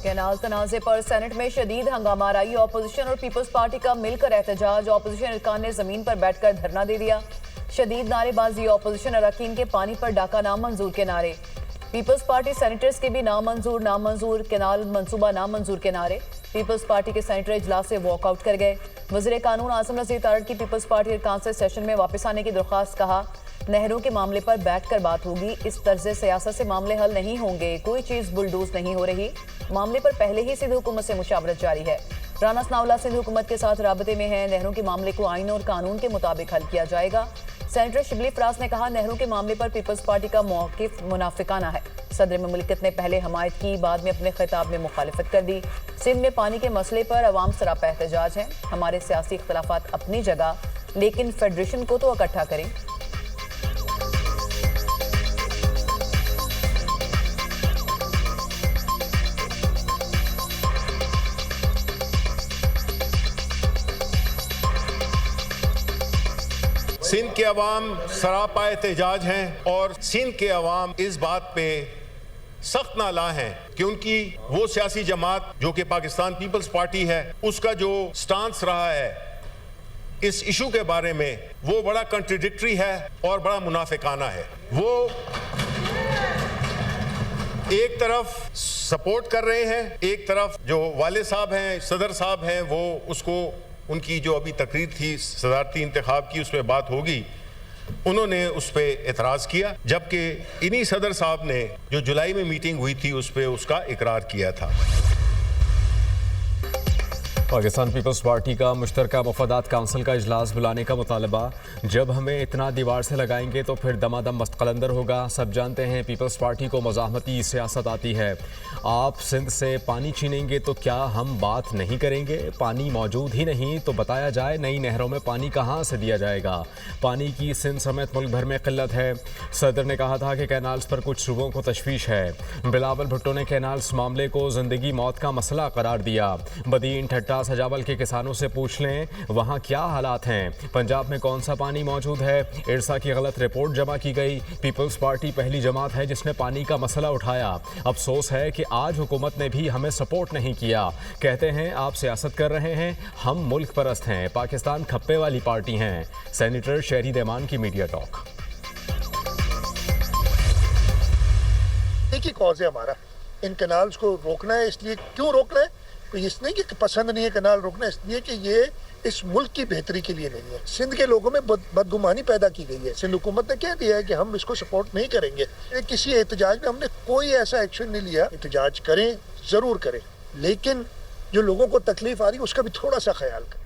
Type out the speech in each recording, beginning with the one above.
Canal तनाज़े पर senate में शदीद हंगामा आई। ऑपोजिशन और पीपल्स पार्टी का मिलकर एहतजाज। ऑपोजिशन अरकान ने जमीन पर बैठकर धरना दे दिया। शदीद नारेबाजी। ऑपोजिशन अरकान के पानी पर डाका नामंजूर के नारे। पीपल्स पार्टी सेनेटर्स के भी नामंजूर कैनाल मंसूबा नामंजूर के नारे। पीपल्स पार्टी के सेनेटर इजलास से वॉकआउट कर गए। वज़ीर कानून आसिम नज़ीर तारड़ की पीपल्स पार्टी अरकान से सेशन में वापस आने की दरख्वास्त। कहा, नहरों के मामले पर बैठकर बात होगी। इस तर्ज सियासत से मामले हल नहीं होंगे। कोई चीज़ बुलडोज नहीं हो रही। मामले पर पहले ही सिंध हुकूमत से मुशावरत जारी है। राना सनाउल्लाह सिंध हुकूमत के साथ राबते में है। नहरों के मामले को आइन और कानून के मुताबिक हल किया जाएगा। सेनेटर शिबली फराज ने कहा, नहरों के मामले पर पीपल्स पार्टी का मौक़िफ़ मुनाफिकाना है। सदर मुमलिकत ने पहले हमायत की, बाद में अपने खिताब में मुखालिफत कर दी। सिंध में पानी के मसले पर अवाम सरापा एहतजाज है। हमारे सियासी इख्तलाफात अपनी जगह, लेकिन फेडरेशन को तो इकट्ठा करें। सिंध के अवाम सरापा एहतजाज हैं और सिंध के अवाम इस बात पे सख्त नाला हैं कि उनकी वो सियासी जमात जो कि पाकिस्तान पीपल्स पार्टी है, उसका जो स्टांस रहा है इस इशू के बारे में, वो बड़ा कंट्राडिक्टरी है और बड़ा मुनाफिकाना है। वो एक तरफ सपोर्ट कर रहे हैं, एक तरफ जो वाले साहब हैं, सदर साहब हैं, वो उसको उनकी जो अभी तकरीर थी सदारती इंतखाब की, उसमें बात होगी, उन्होंने उस पर एतराज़ किया, जबकि इन्हीं सदर साहब ने जो जुलाई में मीटिंग हुई थी उस पर उसका इकरार किया था। पाकिस्तान पीपल्स पार्टी का मुश्तरका मफादात काउंसिल का इजलास बुलाने का मुतालबा। जब हमें इतना दीवार से लगाएंगे तो फिर दमादम मस्तकलंदर होगा। सब जानते हैं पीपल्स पार्टी को मज़ाहमती सियासत आती है। आप सिंध से पानी छीनेंगे तो क्या हम बात नहीं करेंगे? पानी मौजूद ही नहीं तो बताया जाए नई नहरों में पानी कहाँ से दिया जाएगा? पानी की सिंध समेत मुल्क भर में किल्लत है। सदर ने कहा था कि कैनाल्स पर कुछ सूबों को तशवीश है। बिलावल भुट्टो ने कैनाल्स मामले को जिंदगी मौत का मसला करार दिया। बदीन ठट्टा सजावल के किसानों से पूछ लें वहां क्या हालात हैं। पंजाब में कौन सा पानी मौजूद है? इरसा की गलत रिपोर्ट जमा की गई। पीपल्स पार्टी पहली जमात है जिसने पानी का मसला उठाया। अफसोस है कि आज हुकूमत ने भी हमें सपोर्ट नहीं किया। कहते हैं आप सियासत कर रहे हैं, हम मुल्क परस्त हैं। पाकिस्तान खप्पे वाली पार्टी हैं। सेनेटर शहरी देमान की मीडिया टॉक। एक ही कॉज है हमारा, इन कैनाल्स को रोकना है। इसलिए क्यों रोकना है? तो इसलिए कि पसंद नहीं है कैनाल रोकना, इसलिए कि ये इस मुल्क की बेहतरी के लिए नहीं है। सिंध के लोगों में बदगुमानी पैदा की गई है। सिंध हुकूमत ने कह दिया है कि हम इसको सपोर्ट नहीं करेंगे। किसी एहतजाज में हमने कोई ऐसा एक्शन नहीं लिया। एहतजाज करें, जरूर करें, लेकिन जो लोगों को तकलीफ आ रही है उसका भी थोड़ा सा ख्याल करें।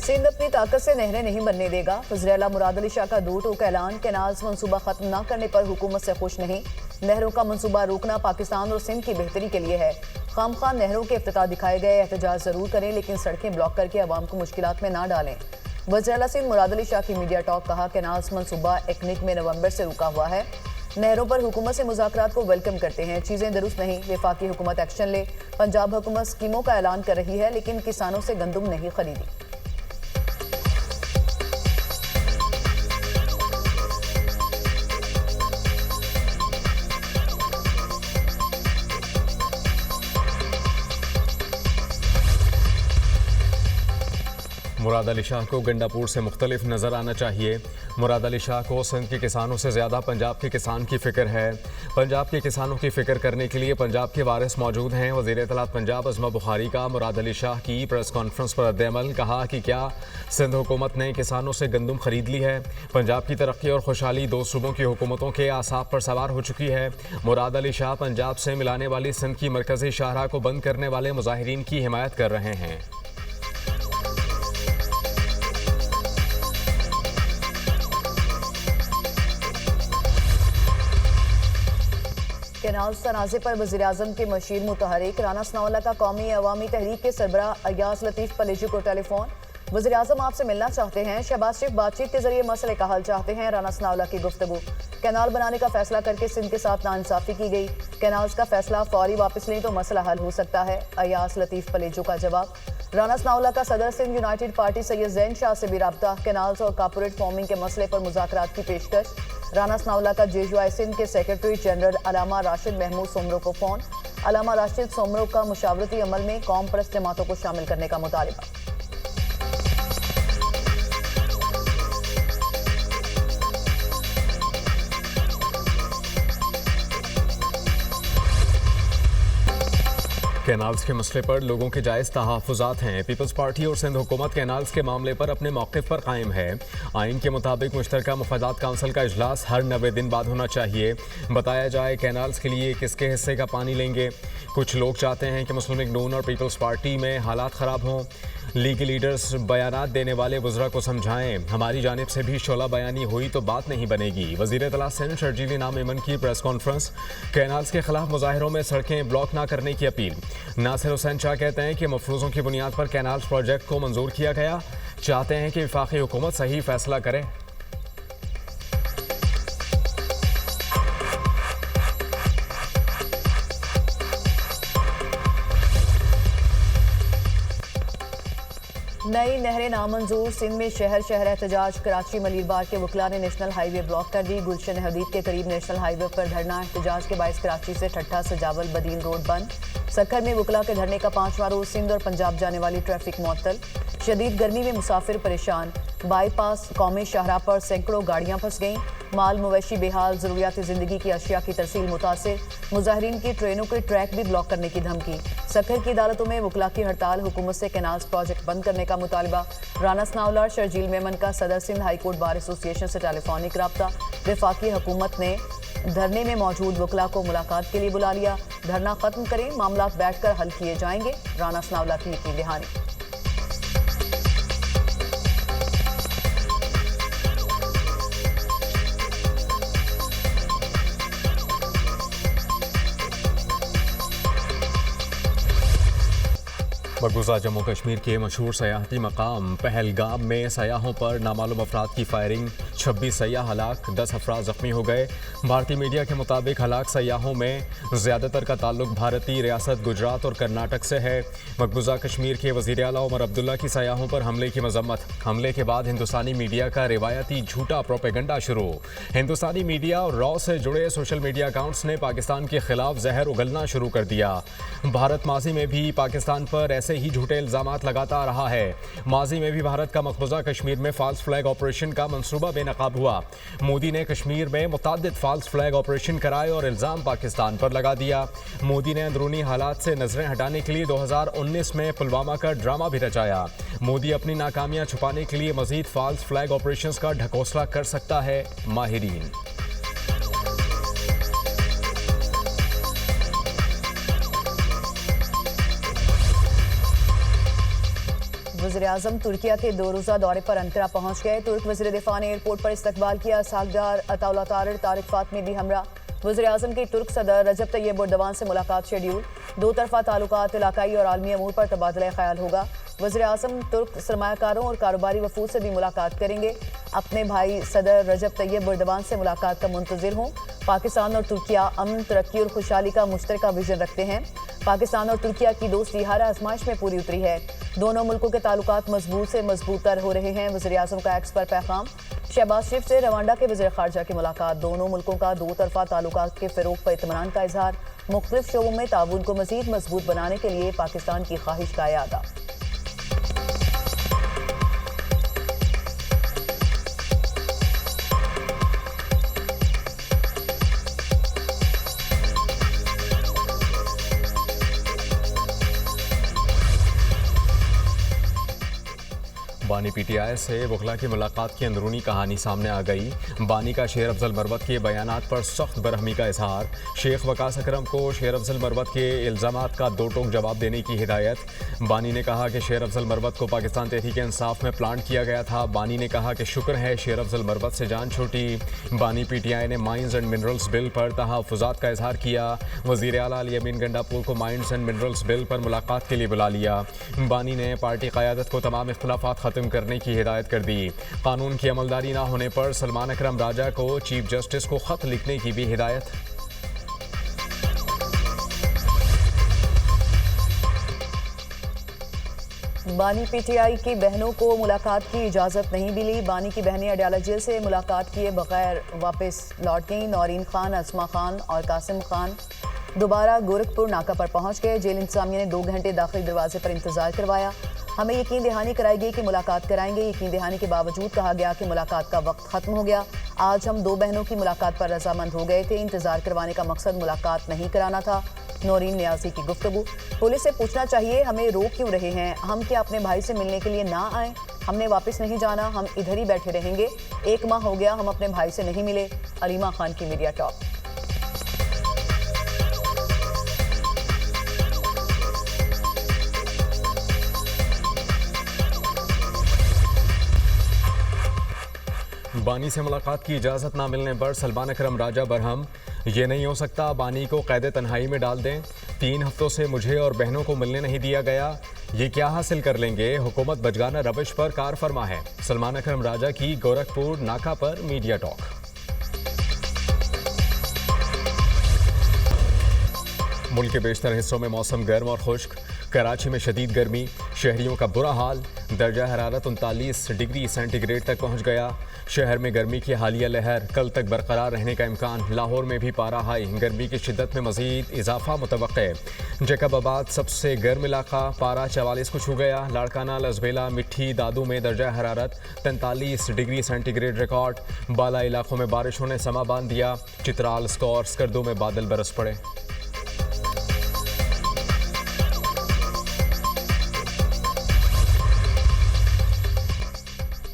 सिंध अपनी ताकत से नहरें नहीं बनने देगा। वज़ीर आला मुराद अली शाह का दो टूक ऐलान। कैनाल्स मंसूबा खत्म न करने पर हुकूमत से खुश नहीं। नहरों का मंसूबा रोकना पाकिस्तान और सिंध की बेहतरी के लिए है। खामखा नहरों के इफ्तिताह दिखाए गए। एहतजाज जरूर करें, लेकिन सड़कें ब्लॉक करके अवाम को मुश्किलात में ना डालें। वज़ीर आला सिंध मुराद अली शाह की मीडिया टॉक। कहा, कैनाल्स मंसूबा एकनिक में नवंबर से रुका हुआ है। नहरों पर हुकूमत से मुज़ाकरात को वेलकम करते हैं। चीज़ें दुरुस्त नहीं, वफाकी हुकूमत एक्शन ले। पंजाब हुकूमत स्कीमों का ऐलान कर रही है, लेकिन किसानों से गंदम नहीं खरीदी। मुराद अली शाह को गंडापुर से मुख्तलिफ नज़र आना चाहिए। मुराद अली शाह को सिंध के किसानों से ज़्यादा पंजाब के किसान की फ़िक्र है। पंजाब के किसानों की फ़िक्र करने के लिए पंजाब के वारिस मौजूद हैं। वज़ीर इत्तलात पंजाब अज़मा बुखारी का मुराद अली शाह की प्रेस कॉन्फ्रेंस पर रद्द-ए-अमल। कहा कि क्या सिंध हुकूमत ने किसानों से गंदम खरीद ली है? पंजाब की तरक्की और खुशहाली दो सूबों की हुकूमतों के आसाब पर सवार हो चुकी है। मुराद अली शाह पंजाब से मिलाने वाली सिंध की मरकज़ी शाहराह को बंद करने वाले मुजाहिरीन की हिमायत कर रहे हैं। कैनाल्स तनाज़े पर वज़ीर आज़म के मशीर मुतहरिक। राना सनाउल्लाह का कौमी अवामी तहरीक के सरबराह अयाज लतीफ़ पलेजू को टेलीफोन। वज़ीर आज़म आपसे मिलना चाहते हैं। शहबाज शरीफ बातचीत के जरिए मसले का हल चाहते हैं। राना सनाउल्लाह की गुफ्तगू। कैनाल बनाने का फैसला करके सिंध के साथ नाइंसाफ़ी की गई। कैनाल्स का फैसला फौरी वापस लें तो मसला हल हो सकता है। अयाज लतीफ़ पलेजू का जवाब। राना सनाउल्लाह का सदर सिंध यूनाइटेड पार्टी सैयद ज़ैन शाह से भी राब्ता। कैनाल्स और कॉर्पोरेट फार्मिंग के मसले पर मुज़ाकरात की पेशकश। राना सनाउल्लाह का जेजुआई सिंध के सेक्रेटरी जनरल अलामा राशिद महमूद सोमरो को फ़ोन। अलामा राशिद सोमरो का मुशावरती अमल में कौम परस्त जमातों को शामिल करने का मुतालिबा। कैनाल्स के मसले पर लोगों के जायज़ तहफ़्फ़ुज़ात हैं। पीपल्स पार्टी और सिंध हुकूमत कैनाल्स के मामले पर अपने मौक़िफ़ पर कायम है। आइन के मुताबिक मुश्तरका मफादात काउंसिल का इजलास हर 90 दिन बाद होना चाहिए। बताया जाए कैनाल्स के लिए किसके हिस्से का पानी लेंगे। कुछ लोग चाहते हैं कि मुस्लिम लीग नून और पीपल्स पार्टी में हालात ख़राब हों। लीग लीडर्स बयानात देने वाले वज़रा को समझाएं। हमारी जानिब से भी शोला बयानी हुई तो बात नहीं बनेगी। वज़ीर इत्तला सिंध शर्जील इनाम मेमन की प्रेस कॉन्फ्रेंस। कैनाल्स के खिलाफ मुजाहिरों में सड़कें ब्लॉक ना करने की अपील। नासिर हुसैन शाह कहते हैं कि मफरूज़ों की बुनियाद पर कैनाल्स प्रोजेक्ट को मंजूर किया गया। चाहते हैं कि वफाकी हुकूमत सही फैसला करे। नई नहरें नामंजूर। सिंध में शहर शहर एहतजाज। कराची मलीरबाग के वकला ने नेशनल हाईवे ब्लॉक कर दी। गुलशन हदीद के करीब नेशनल हाईवे पर धरना। एहतजाज के बायस कराची से ठट्ठा सजावल बदील रोड बंद। सखर में वकला के धरने का 5वां रोज। सिंध और पंजाब जाने वाली ट्रैफिक मुअत्तल। शदीद गर्मी में मुसाफिर परेशान। बाईपास कौमी शाहराह पर सैकड़ों गाड़ियां फंस गईं। माल मवेशी बेहाल। जरूरियाती जिंदगी की अशिया की तरसील मुतासिर। मुजाहिरीन की ट्रेनों के ट्रैक भी ब्लॉक करने की धमकी। सखर की अदालतों में वकला की हड़ताल। हुकूमत से कैनाल्स प्रोजेक्ट बंद करने का मुतालिबा। राना सनाउल्लाह शर्जील मेमन का सदर Sindh high court bar association से टेलीफोनिक रब्ता। वफाकी हुकूमत ने धरने में मौजूद वकला को मुलाकात के लिए बुला लिया। धरना खत्म करें, मामला बैठकर हल किए जाएंगे। राना सनाउल्लाह की यकीन दहानी। मकबूजा जम्मू कश्मीर के मशहूर सयाहती मकाम पहलगाम में सयाहों पर नामालूम अफराद की फायरिंग। 26 सयाह हलाक, 10 अफराद जख्मी हो गए। भारतीय मीडिया के मुताबिक हलाक सयाहों में ज़्यादातर का ताल्लुक भारतीय रियासत गुजरात और कर्नाटक से है। मकबूजा कश्मीर के वज़ीर आला उमर अब्दुल्ला की सयाहों पर हमले की मजम्मत। हमले के बाद हिंदुस्तानी मीडिया का रिवायती झूठा प्रोपेगेंडा शुरू। हिंदुस्तानी मीडिया और रॉ से जुड़े सोशल मीडिया अकाउंट्स ने पाकिस्तान के खिलाफ जहर उगलना शुरू कर दिया। भारत माजी में भी पाकिस्तान पर ऐसे ही झूठे इल्जामात लगाता रहा है। माजी में भी भारत का मकबूजा कश्मीर में फॉल्स फ्लैग ऑपरेशन का मंसूबा बेनकाब हुआ। मोदी ने कश्मीर में मुताद्दिद फॉल्स फ्लैग ऑपरेशन कराए और इल्जाम पाकिस्तान पर लगा दिया। मोदी ने अंदरूनी हालात से नजरें हटाने के लिए 2019 में पुलवामा का ड्रामा भी रचाया। मोदी अपनी नाकामियां छुपाने के लिए मजीद फॉल्स फ्लैग ऑपरेशंस का ढकोसला कर सकता है, माहिरीन। वज़ीर-ए-आज़म तुर्किया के 2 रोज़ा दौरे पर अंकरा पहुंच गए। तुर्क वज़ीर दिफा ने एयरपोर्ट पर इस्तकबाल किया। सागदार अताउल्ला तारिक फातमी भी हमरा। वज़ीर-ए-आज़म की तुर्क सदर रजब तैयब एर्दोगान से मुलाकात शेड्यूल। 2 तरफ़ा ताल्लुकात, इलाकाई और आलमी अमूर पर तबादला ख्याल होगा। वज़ीर-ए-आज़म तुर्क सरमायाकारों और कारोबारी वफूद से भी मुलाकात करेंगे। अपने भाई सदर रजब तैयब एर्दोगान से मुलाकात का मुंतज़िर हूँ। पाकिस्तान और तुर्किया अमन, तरक्की और खुशहाली का मुश्तरका विजन रखते हैं। पाकिस्तान और तुर्किया की दोस्ती हर आजमाइश में पूरी उतरी है। दोनों मुल्कों के ताल्लुकात मजबूत से मजबूतर हो रहे हैं। वज़ीर-ए-आज़म का एक्स पर पैगाम। शहबाज शरीफ से रवांडा के वज़ीर ख़ारजा की मुलाकात। दोनों मुल्कों का 2 तरफ़ा ताल्लुकात के फ़रोग़ पर इत्मीनान का इजहार। मुख्तलिफ शोबों में ताउन को मज़ीद मजबूत बनाने के लिए पाकिस्तान की ख्वाहिश का इरादा। बानी पीटीआई से वकला की मुलाकात की अंदरूनी कहानी सामने आ गई। बानी का शेर अफजल मरवत के बयानात पर सख्त बरहमी का इजहार। शेख वकास अकरम को शेर अफजल मरवत के इल्ज़ामात का 2 टोक जवाब देने की हिदायत। बानी ने कहा कि शेर अफजल मरवत को पाकिस्तान तहरीक इंसाफ में प्लांट किया गया था। बानी ने कहा कि शुक्र है शेर अफजल मरवत से जान छूटी। बानी पीटीआई ने माइंस एंड मिनरल्स बिल पर तहफ़्फ़ुज़ात का इजहार किया। वज़ीर आला अली अमीन गंडापुर को माइंस एंड मिनरल्स बिल पर मुलाकात के लिए बुला लिया। बानी ने पार्टी क़यादत को तमाम इख्तिलाफ़ात ख़त्म करने की हिदायत कर दी। कानून की अमलदारी ना होने पर सलमान अकरम राजा को चीफ जस्टिस को खत लिखने की भी हिदायत। बानी पीटीआई की बहनों को मुलाकात की इजाज़त नहीं मिली। बानी की बहनें अडयाला जेल से मुलाकात किए बगैर वापस लौट गईं। नौरीन खान, असमा खान और कासिम खान दोबारा गोरखपुर नाका पर पहुंच गए। जेल इंतजामिया ने 2 घंटे दाखिली दरवाजे पर इंतजार करवाया। हमें यकीन दहानी कराई गई कि मुलाकात कराएंगे। यकीन दहानी के बावजूद कहा गया कि मुलाकात का वक्त खत्म हो गया। आज हम 2 बहनों की मुलाकात पर रजामंद हो गए थे। इंतजार करवाने का मकसद मुलाकात नहीं कराना था। नौरीन नियाजी की गुफ्तगू। पुलिस से पूछना चाहिए हमें रोक क्यों रहे हैं, हम क्या अपने भाई से मिलने के लिए ना आए? हमने वापस नहीं जाना, हम इधर ही बैठे रहेंगे। 1 माह हो गया हम अपने भाई से नहीं मिले। अलीमा खान की मीडिया टॉक। बानी से मुलाकात की इजाज़त ना मिलने पर सलमान अकरम राजा बरहम। ये नहीं हो सकता, बानी को कैद तन्हाई में डाल दें। 3 हफ्तों से मुझे और बहनों को मिलने नहीं दिया गया, ये क्या हासिल कर लेंगे? हुकूमत बचगाना रविश पर कार फरमा है। सलमान अकरम राजा की गोरखपुर नाका पर मीडिया टॉक। मुल्क के बेशतर हिस्सों में मौसम गर्म और खुश्क। कराची में शदीद गर्मी, शहरियों का बुरा हाल। दर्जा हरारत 39 डिग्री सेंटीग्रेड तक पहुंच गया। शहर में गर्मी की हालिया लहर कल तक बरकरार रहने का इम्कान। लाहौर में भी पारा हाई। गर्मी की शिद्दत में मजीद इजाफा मुतवक्के। जैकबाबाद सबसे गर्म इलाका, पारा 44 को छू गया। लाड़काना, लजबेला, मिट्टी, दादू में दर्जा हरारत 43 डिग्री सेंटीग्रेड रिकॉर्ड। बाला इलाकों में बारिशों ने समा बांध दिया। चित्राल, स्कॉर, स्कर्दू में बादल बरस पड़े।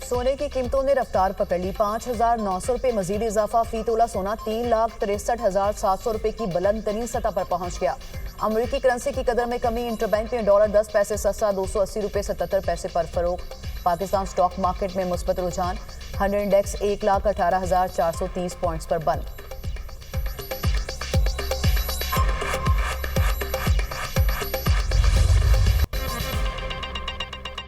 सोने की कीमतों ने रफ्तार पकड़ ली। 5,900 रुपये मजीद इजाफा। फी तोला सोना 3,63,700 रुपये की बुलंद तरीन सतह पर पहुंच गया। अमरीकी करेंसी की कदर में कमी। इंटरबैंक में डॉलर 10 पैसे सस्ता, 280 रुपये 77 पैसे पर फरोख्त। पाकिस्तान स्टॉक मार्केट में मुस्बत रुझान। 100 इंडेक्स 1,18,430 पॉइंट्स पर बंद।